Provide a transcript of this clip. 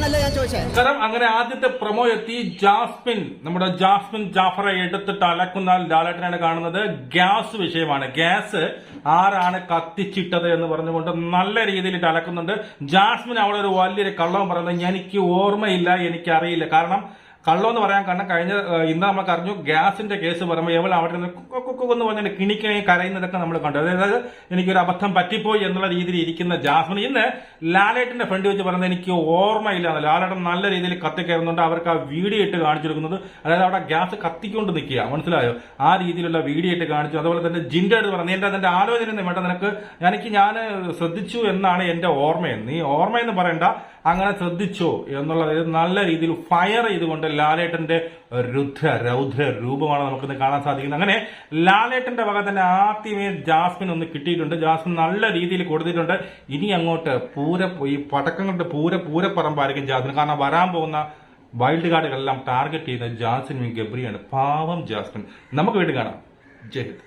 അറിയാന്നല്ല ഞാൻ ചോദിച്ചത്. കാരണം അങ്ങനെ ആദ്യത്തെ പ്രൊമോ എത്തി. നമ്മുടെ ജാസ്മിൻ ജാഫറെ എടുത്തിട്ട് അലക്കുന്ന ലാലേട്ടനാണ് കാണുന്നത്. ഗ്യാസ് വിഷയമാണ്. ഗ്യാസ് ആരാണ് കത്തിച്ചിട്ടത് എന്ന് പറഞ്ഞുകൊണ്ട് നല്ല രീതിയിൽ അലക്കുന്നുണ്ട്. ജാസ്മിൻ അവിടെ ഒരു വലിയൊരു കള്ളവും പറയുന്നത് എനിക്ക് ഓർമ്മയില്ല, എനിക്കറിയില്ല. കാരണം കള്ളം എന്ന് പറയാൻ കാരണം ഇന്ന് നമുക്ക് അറിഞ്ഞു ഗ്യാസിന്റെ കേസ് പറയുമ്പോൾ എവൾ അവിടെ നിന്ന് എന്ന് പറഞ്ഞാൽ കിണിക്കണി കരയുന്നതൊക്കെ നമ്മൾ കണ്ടു. അതായത് എനിക്കൊരു അബദ്ധം പറ്റിപ്പോയി എന്നുള്ള രീതിയിൽ ഇരിക്കുന്ന ജാസ്മിൻ ഇന്ന് ലാലേട്ടന്റെ ഫ്രണ്ട് വെച്ച് പറയുന്നത് എനിക്ക് ഓർമ്മയില്ല. ലാലേട്ടൻ നല്ല രീതിയിൽ കത്തിക്കയറുന്നുണ്ട്. അവർക്ക് ആ വീഡിയോ ഇട്ട് കാണിച്ചെടുക്കുന്നത്, അതായത് അവിടെ ഗ്യാസ് കത്തിക്കൊണ്ട് നിൽക്കുക, മനസ്സിലായോ? ആ രീതിയിലുള്ള വീഡിയോ ഇട്ട് കാണിച്ചു. അതുപോലെ തന്നെ ജിന്റെ അടുത്ത് പറഞ്ഞു എന്റെ ആലോചന വേണ്ട നിനക്ക്, ഞാൻ ശ്രദ്ധിച്ചു എന്നാണ് എന്റെ ഓർമ്മയെന്ന്. നീ ഓർമ്മയെന്ന് പറയണ്ട, അങ്ങനെ ശ്രദ്ധിച്ചോ എന്നുള്ളത് നല്ല രീതിയിൽ ഫയർ ചെയ്തുകൊണ്ട് ലാലേട്ടന്റെ രൗദ്ര രൂപമാണ് നമുക്കിന്ന് കാണാൻ സാധിക്കുന്നത്. അങ്ങനെ ലാലേട്ടന്റെ വക തന്നെ ആദ്യമേ ജാസ്മിൻ ഒന്ന് കിട്ടിയിട്ടുണ്ട്. ജാസ്മിൻ നല്ല രീതിയിൽ കൊടുത്തിട്ടുണ്ട്. ഇനി അങ്ങോട്ട് ഈ പടക്കങ്ങളുടെ പൂരപ്പറമ്പായിരിക്കും ജാസ്മിൻ. കാരണം വരാൻ പോകുന്ന വൈൽഡ് കാർഡുകളെല്ലാം ടാർഗറ്റ് ചെയ്യുന്ന ജാസ്മിൻ ഗബ്രിയാണ്. പാവം ജാസ്മിൻ. നമുക്ക് വീണ്ടും കാണാം. ജയ് ഹിന്ദ്.